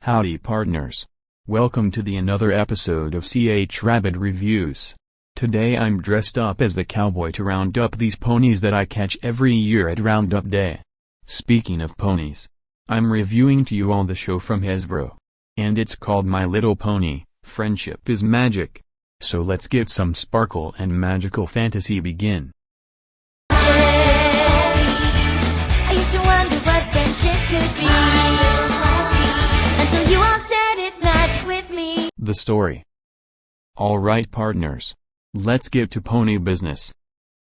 Howdy partners. Welcome to another episode of Rabbid Reviews. Today I'm dressed up as the cowboy to round up these ponies that I catch every year at Roundup Day. Speaking of ponies, I'm reviewing to you all the show from Hasbro. And it's called My Little Pony, Friendship is Magic. So let's get some sparkle and magical fantasy begin. I used to wonder what friendship could be, until you all shared its magic with me. The story. Alright partners, let's get to pony business.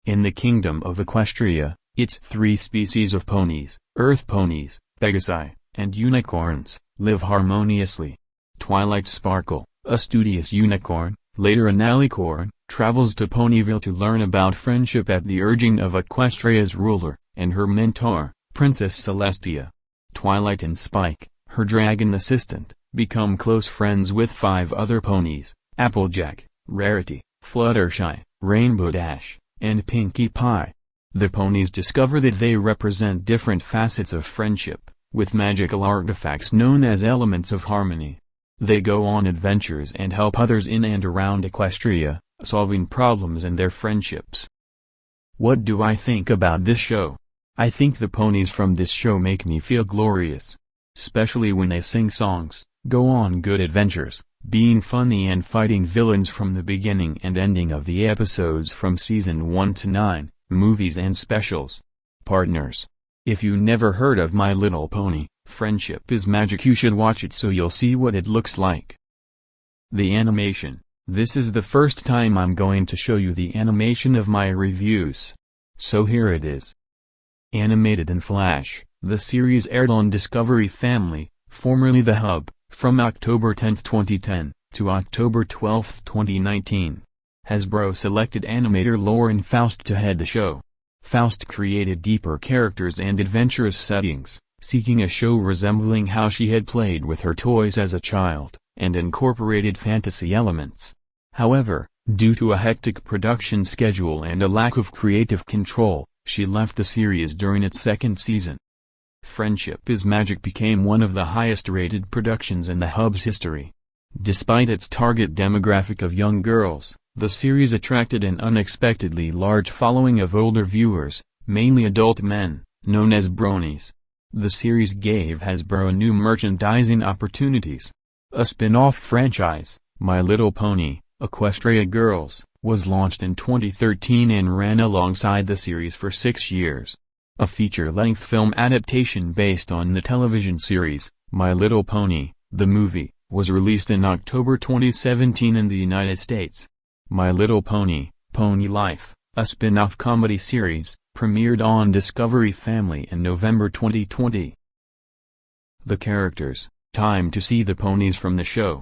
In the kingdom of Equestria, its three species of ponies, earth ponies, Pegasi, and unicorns, live harmoniously. Twilight Sparkle, a studious unicorn, later an alicorn, travels to Ponyville to learn about friendship at the urging of Equestria's ruler, and her mentor, Princess Celestia. Twilight and Spike, her dragon assistant, become close friends with 5 other ponies, Applejack, Rarity, Fluttershy, Rainbow Dash, and Pinkie Pie. The ponies discover that they represent different facets of friendship, with magical artifacts known as elements of harmony. They go on adventures and help others in and around Equestria, solving problems in their friendships. What do I think about this show? I think the ponies from this show make me feel glorious. Especially when they sing songs, go on good adventures, being funny and fighting villains from the beginning and ending of the episodes from season 1 to 9, movies and specials. Partners, if you never heard of My Little Pony, Friendship is Magic, you should watch it so you'll see what it looks like. The animation. This is the first time I'm going to show you the animation of my reviews. So here it is. Animated in Flash, the series aired on Discovery Family, formerly The Hub, from October 10, 2010, to October 12, 2019. Hasbro selected animator Lauren Faust to head the show. Faust created deeper characters and adventurous settings, seeking a show resembling how she had played with her toys as a child, and incorporated fantasy elements. However, due to a hectic production schedule and a lack of creative control, she left the series during its second season. Friendship is Magic became one of the highest-rated productions in the Hub's history. Despite its target demographic of young girls, the series attracted an unexpectedly large following of older viewers, mainly adult men, known as bronies. The series gave Hasbro new merchandising opportunities. A spin-off franchise, My Little Pony, Equestria Girls, was launched in 2013 and ran alongside the series for 6 years. A feature-length film adaptation based on the television series, My Little Pony, the movie, was released in October 2017 in the United States. My Little Pony, Pony Life, a spin-off comedy series, premiered on Discovery Family in November 2020. The characters. Time to see the ponies from the show.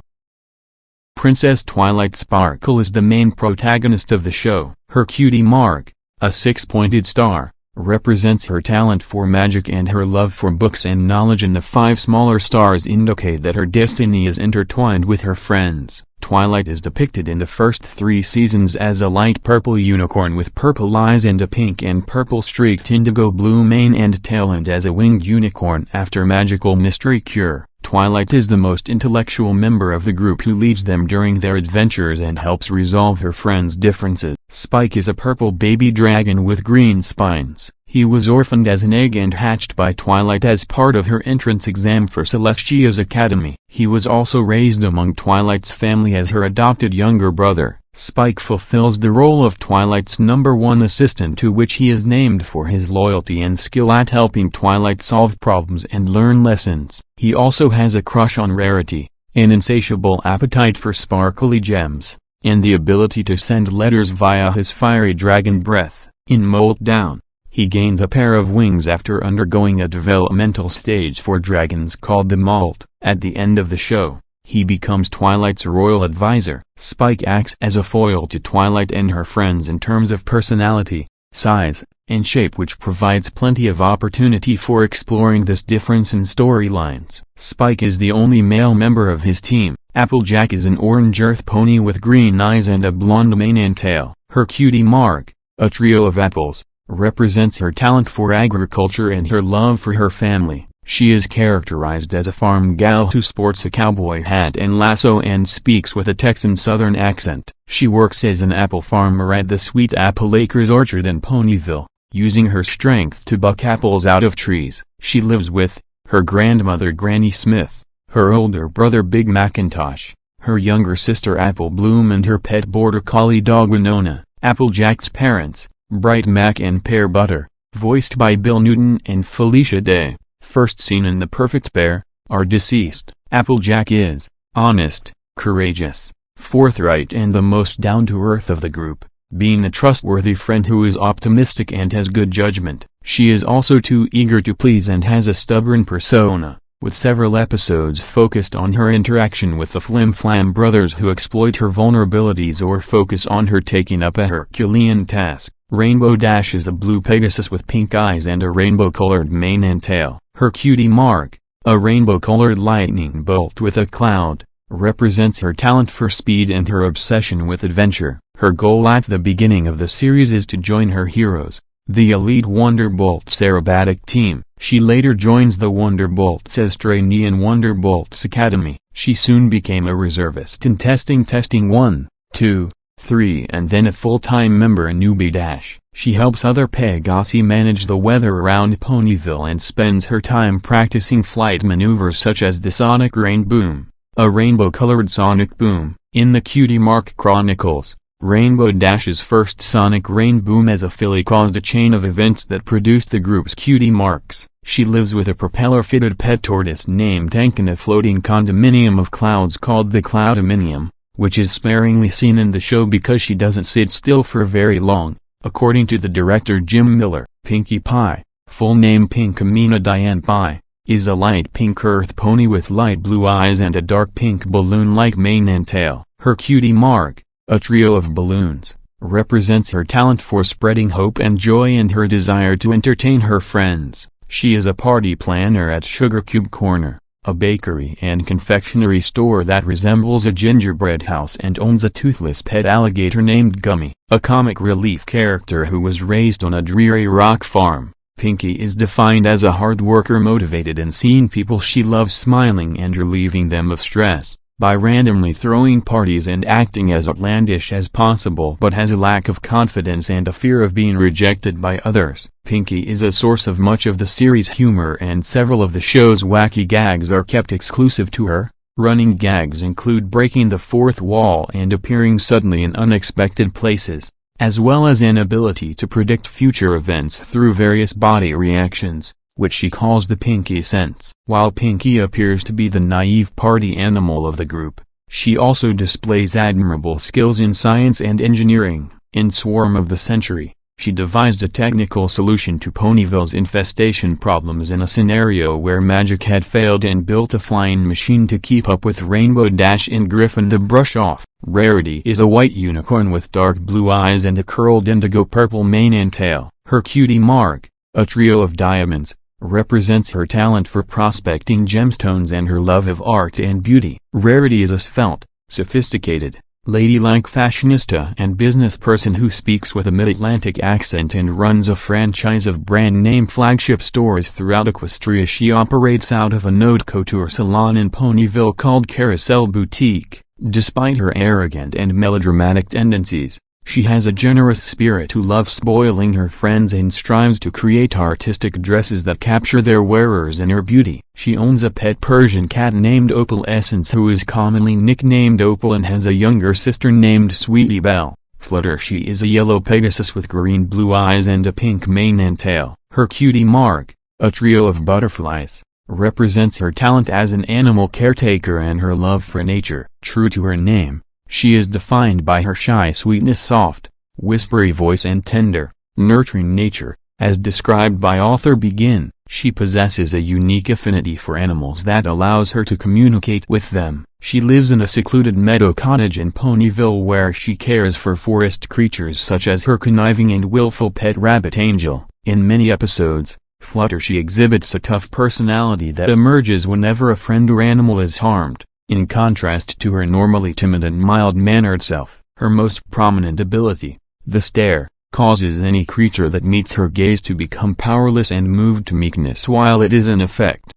Princess Twilight Sparkle is the main protagonist of the show. Her cutie mark, a 6-pointed star, represents her talent for magic and her love for books and knowledge, and the 5 smaller stars indicate that her destiny is intertwined with her friends. Twilight is depicted in the first 3 seasons as a light purple unicorn with purple eyes and a pink and purple streaked indigo blue mane and tail, and as a winged unicorn after magical mystery cure. Twilight is the most intellectual member of the group who leads them during their adventures and helps resolve her friends' differences. Spike is a purple baby dragon with green spines. He was orphaned as an egg and hatched by Twilight as part of her entrance exam for Celestia's Academy. He was also raised among Twilight's family as her adopted younger brother. Spike fulfills the role of Twilight's #1 assistant, to which he is named for his loyalty and skill at helping Twilight solve problems and learn lessons. He also has a crush on Rarity, an insatiable appetite for sparkly gems, and the ability to send letters via his fiery dragon breath. In Meltdown, he gains a pair of wings after undergoing a developmental stage for dragons called the Molt. At the end of the show, he becomes Twilight's royal advisor. Spike acts as a foil to Twilight and her friends in terms of personality, size, and shape, which provides plenty of opportunity for exploring this difference in storylines. Spike is the only male member of his team. Applejack is an orange earth pony with green eyes and a blonde mane and tail. Her cutie mark, a trio of apples, represents her talent for agriculture and her love for her family. She is characterized as a farm gal who sports a cowboy hat and lasso and speaks with a Texan Southern accent. She works as an apple farmer at the Sweet Apple Acres orchard in Ponyville, using her strength to buck apples out of trees. She lives with her grandmother Granny Smith, her older brother Big Macintosh, her younger sister Apple Bloom, and her pet border collie dog Winona. Applejack's parents, Bright Mac and Pear Butter, voiced by Bill Newton and Felicia Day, first seen in The Perfect Pair, are deceased. Applejack is honest, courageous, forthright, and the most down-to-earth of the group, being a trustworthy friend who is optimistic and has good judgment. She is also too eager to please and has a stubborn persona, with several episodes focused on her interaction with the Flim Flam brothers who exploit her vulnerabilities or focus on her taking up a Herculean task. Rainbow Dash is a blue Pegasus with pink eyes and a rainbow-colored mane and tail. Her cutie Mark, a rainbow-colored lightning bolt with a cloud, represents her talent for speed and her obsession with adventure. Her goal at the beginning of the series is to join her heroes, the elite Wonderbolts aerobatic team. She later joins the Wonderbolts as trainee in Wonderbolts Academy. She soon became a reservist in testing 1, 2, 3 and then a full-time member in Newbie Dash. She helps other Pegasi manage the weather around Ponyville and spends her time practicing flight maneuvers such as the Sonic Rain Boom, a rainbow-colored sonic boom. In the Cutie Mark Chronicles, Rainbow Dash's first sonic rain boom as a filly caused a chain of events that produced the group's Cutie Marks. She lives with a propeller-fitted pet tortoise named Tank in a floating condominium of clouds called the Cloudominium, which is sparingly seen in the show because she doesn't sit still for very long. According to the director Jim Miller, Pinkie Pie, full name Pink Amina Diane Pie, is a light pink earth pony with light blue eyes and a dark pink balloon-like mane and tail. Her cutie Mark, a trio of balloons, represents her talent for spreading hope and joy and her desire to entertain her friends. She is a party planner at Sugar Cube Corner, a bakery and confectionery store that resembles a gingerbread house, and owns a toothless pet alligator named Gummy. A comic relief character who was raised on a dreary rock farm, Pinkie is defined as a hard worker motivated in seeing people she loves smiling and relieving them of stress, by randomly throwing parties and acting as outlandish as possible, but has a lack of confidence and a fear of being rejected by others. Pinkie is a source of much of the series' humor, and several of the show's wacky gags are kept exclusive to her. Running gags include breaking the fourth wall and appearing suddenly in unexpected places, as well as an ability to predict future events through various body reactions, which she calls the Pinkie Sense. While Pinkie appears to be the naive party animal of the group, she also displays admirable skills in science and engineering. In Swarm of the Century, she devised a technical solution to Ponyville's infestation problems in a scenario where magic had failed, and built a flying machine to keep up with Rainbow Dash in Griffin the Brush-Off. Rarity is a white unicorn with dark blue eyes and a curled indigo-purple mane and tail. Her cutie Mark, a trio of diamonds, represents her talent for prospecting gemstones and her love of art and beauty. Rarity is a svelte, sophisticated, ladylike fashionista and business person who speaks with a mid-Atlantic accent and runs a franchise of brand-name flagship stores throughout Equestria. She operates out of a haute couture salon in Ponyville called Carousel Boutique. Despite her arrogant and melodramatic tendencies, she has a generous spirit who loves spoiling her friends and strives to create artistic dresses that capture their wearers in her beauty. She owns a pet Persian cat named Opal Essence who is commonly nicknamed Opal, and has a younger sister named Sweetie Belle. Fluttershy is a yellow Pegasus with green-blue eyes and a pink mane and tail. Her cutie Mark, a trio of butterflies, represents her talent as an animal caretaker and her love for nature. True to her name, she is defined by her shy sweetness, soft, whispery voice and tender, nurturing nature, as described by author Begin. She possesses a unique affinity for animals that allows her to communicate with them. She lives in a secluded meadow cottage in Ponyville where she cares for forest creatures such as her conniving and willful pet rabbit Angel. In many episodes, Fluttershy exhibits a tough personality that emerges whenever a friend or animal is harmed, in contrast to her normally timid and mild-mannered self. Her most prominent ability, the stare, causes any creature that meets her gaze to become powerless and moved to meekness while it is in effect.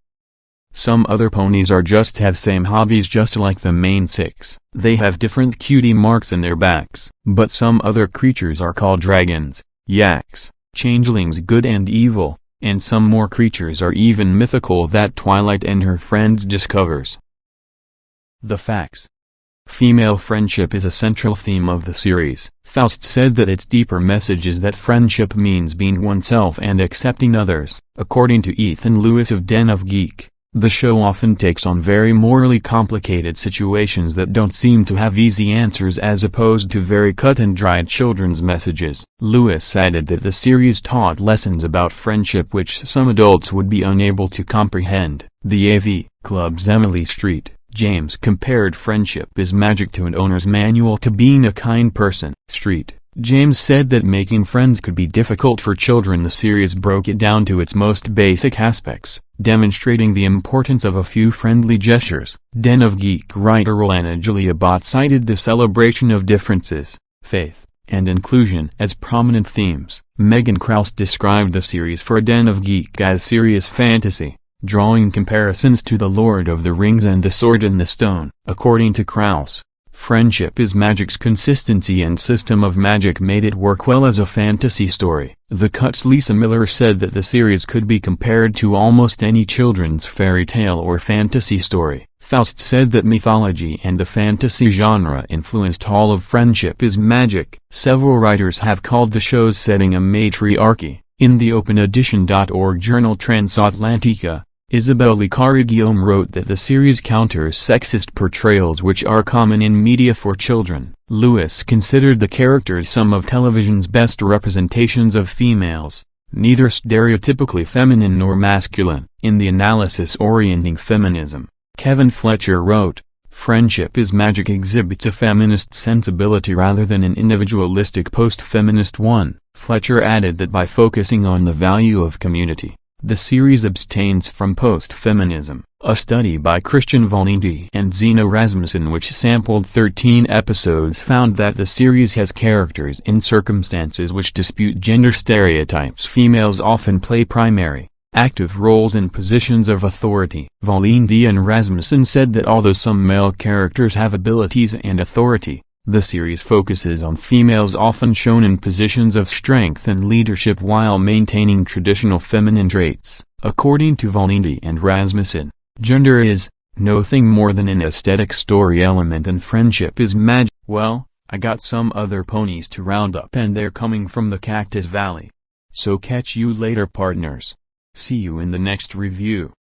Some other ponies are just have same hobbies just like the main 6. They have different cutie marks in their backs. But some other creatures are called dragons, yaks, changelings good and evil, and some more creatures are even mythical that Twilight and her friends discovers. The facts. Female friendship is a central theme of the series. Faust said that its deeper message is that friendship means being oneself and accepting others. According to Ethan Lewis of Den of Geek, the show often takes on very morally complicated situations that don't seem to have easy answers as opposed to very cut-and-dried children's messages. Lewis added that the series taught lessons about friendship which some adults would be unable to comprehend. The AV Club's Emily Street James compared Friendship is Magic to an owner's manual to being a kind person. Street James said that making friends could be difficult for children. The series broke it down to its most basic aspects, demonstrating the importance of a few friendly gestures. Den of Geek writer Rolana Julia Bott cited the celebration of differences, faith, and inclusion as prominent themes. Megan Krause described the series for Den of Geek as serious fantasy, drawing comparisons to The Lord of the Rings and The Sword in the Stone. According to Krause, Friendship is Magic's consistency and system of magic made it work well as a fantasy story. The Cut's Lisa Miller said that the series could be compared to almost any children's fairy tale or fantasy story. Faust said that mythology and the fantasy genre influenced all of Friendship is Magic. Several writers have called the show's setting a matriarchy. In the OpenEdition.org journal Transatlantica, Isabelle Licari-Guillaume wrote that the series counters sexist portrayals which are common in media for children. Lewis considered the characters some of television's best representations of females, neither stereotypically feminine nor masculine. In the analysis orienting feminism, Kevin Fletcher wrote, Friendship is Magic exhibits a feminist sensibility rather than an individualistic post-feminist one. Fletcher added that by focusing on the value of community, the series abstains from post-feminism. A study by Christian Valenti and Zeno Rasmussen which sampled 13 episodes found that the series has characters in circumstances which dispute gender stereotypes. Females often play primary, active roles in positions of authority. Valenti and Rasmussen said that although some male characters have abilities and authority, the series focuses on females often shown in positions of strength and leadership while maintaining traditional feminine traits. According to Valenti and Rasmussen, gender is nothing more than an aesthetic story element and Friendship is Magic. Well, I got some other ponies to round up and they're coming from the Cactus Valley. So catch you later partners. See you in the next review.